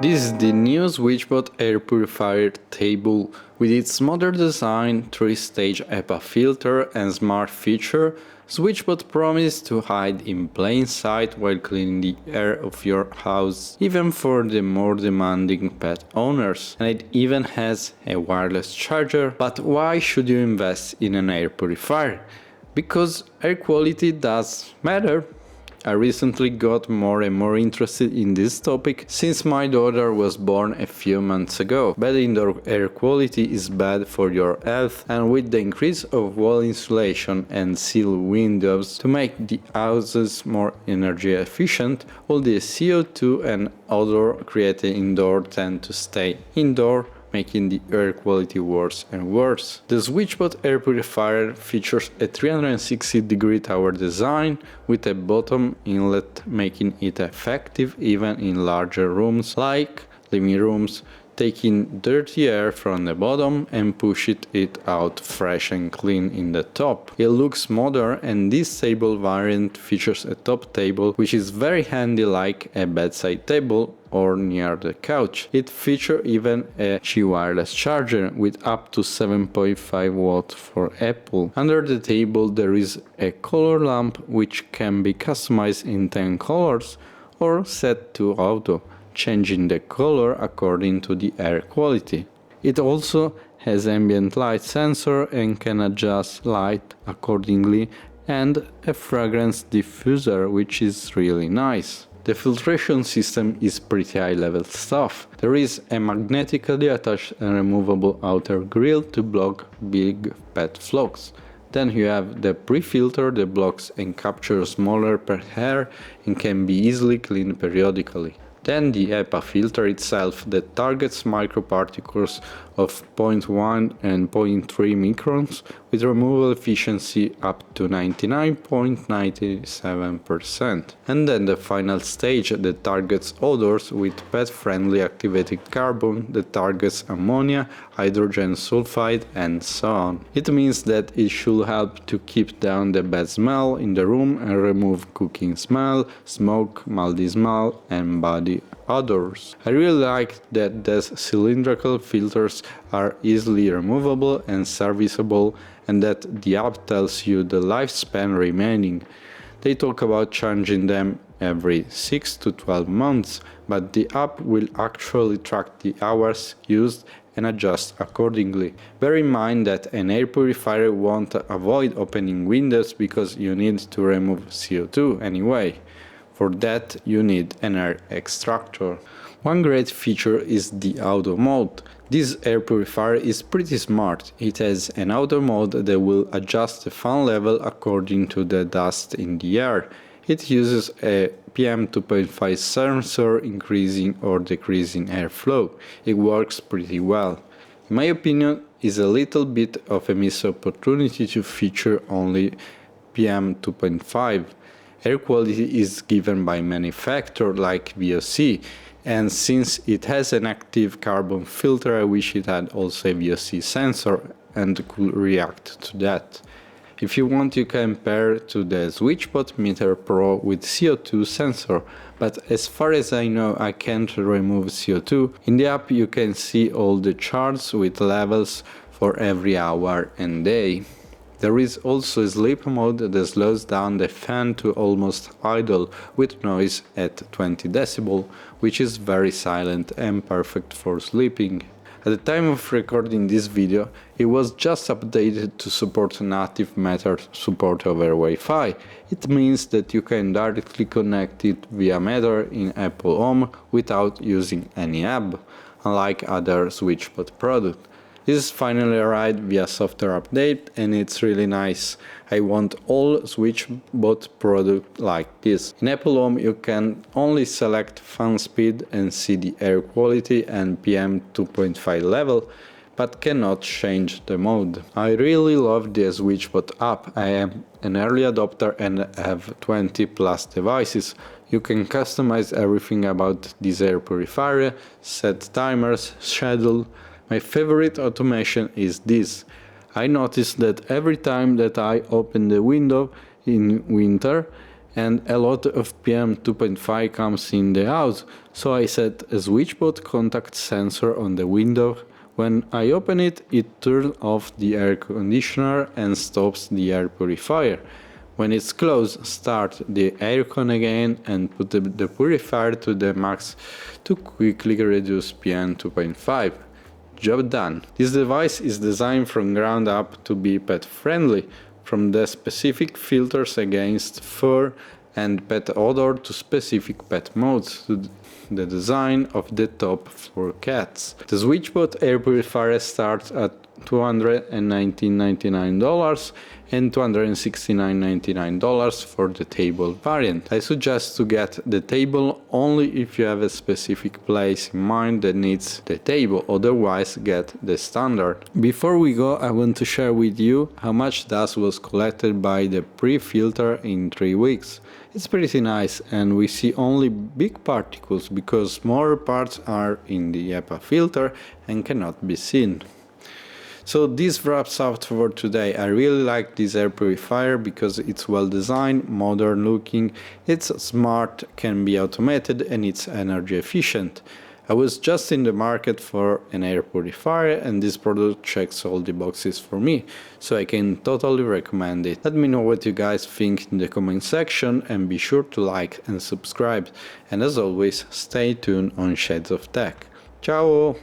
This is the new Switchbot Air Purifier table. With its modern design, 3-stage Hepa filter and smart feature, Switchbot promises to hide in plain sight while cleaning the air of your house, even for the more demanding pet owners. And it even has a wireless charger. But why should you invest in an air purifier? Because air quality does matter. I recently got more and more interested in this topic since my daughter was born a few months ago. Bad indoor air quality is bad for your health, and with the increase of wall insulation and sealed windows to make the houses more energy efficient, all the CO2 and odor created indoor tend to stay indoor, making the air quality worse and worse. The Switchbot Air Purifier features a 360-degree tower design with a bottom inlet, making it effective even in larger rooms like living rooms, taking dirty air from the bottom and pushing it out fresh and clean in the top. It looks modern, and this table variant features a top table which is very handy like a bedside table or near the couch. It features even a wireless charger with up to 7.5 watts for Apple. Under the table there is a color lamp which can be customized in 10 colors or set to auto, changing the color according to the air quality. It also has ambient light sensor and can adjust light accordingly, and a fragrance diffuser, which is really nice. The filtration system is pretty high-level stuff. There is a magnetically attached and removable outer grill to block big pet flocs. Then you have the pre-filter that blocks and captures smaller pet hair and can be easily cleaned periodically. Then the Hepa filter itself that targets microparticles of 0.1 and 0.3 microns with removal efficiency up to 99.97%. And then the final stage that targets odors with pet-friendly activated carbon that targets ammonia, hydrogen sulfide and so on. It means that it should help to keep down the bad smell in the room and remove cooking smell, smoke, moldy smell and body odors. I really like that these cylindrical filters are easily removable and serviceable, and that the app tells you the lifespan remaining. They talk about changing them every 6 to 12 months, but the app will actually track the hours used and adjust accordingly. Bear in mind that an air purifier won't avoid opening windows because you need to remove CO2 anyway. For that you need an air extractor. One great feature is the auto mode. This air purifier is pretty smart. It has an auto mode that will adjust the fan level according to the dust in the air. It uses a PM2.5 sensor increasing or decreasing airflow. It works pretty well. In my opinion, it's a little bit of a missed opportunity to feature only PM2.5. Air quality is given by many factors like VOC, and since it has an active carbon filter, I wish it had also a VOC sensor and could react to that. If you want, you can pair to the Switchbot Meter Pro with CO2 sensor, but as far as I know I can't remove CO2. In the app you can see all the charts with levels for every hour and day. There is also a sleep mode that slows down the fan to almost idle with noise at 20 decibel, which is very silent and perfect for sleeping. At the time of recording this video, it was just updated to support native Matter support over Wi-Fi. It means that you can directly connect it via Matter in Apple Home without using any app, unlike other Switchbot products. This finally arrived via software update and it's really nice. I want all Switchbot products like this. In Apple Home you can only select fan speed and see the air quality and PM2.5 level, but cannot change the mode. I really love the Switchbot app. I am an early adopter and have 20 plus devices. You can customize everything about this air purifier, set timers, schedule. My favorite automation is this. I noticed that every time that I open the window in winter, and a lot of PM 2.5 comes in the house, so I set a Switchbot contact sensor on the window. When I open it, it turns off the air conditioner and stops the air purifier. When it's closed, start the aircon again and put the purifier to the max to quickly reduce PM 2.5. Job done. This device is designed from ground up to be pet friendly, from the specific filters against fur and pet odor to specific pet modes to the design of the top for cats. The Switchbot Air Purifier starts at $219.99 and $269.99 for the table variant. I suggest to get the table only if you have a specific place in mind that needs the table, otherwise get the standard. Before we go, I want to share with you how much dust was collected by the pre-filter in 3 weeks. It's pretty nice, and we see only big particles because smaller parts are in the Hepa filter and cannot be seen. So this wraps up for today. I really like this air purifier because it's well designed, modern looking, it's smart, can be automated, and it's energy efficient. I was just in the market for an air purifier and this product checks all the boxes for me, so I can totally recommend it. Let me know what you guys think in the comment section and be sure to like and subscribe. And as always, stay tuned on Shades of Tech. Ciao!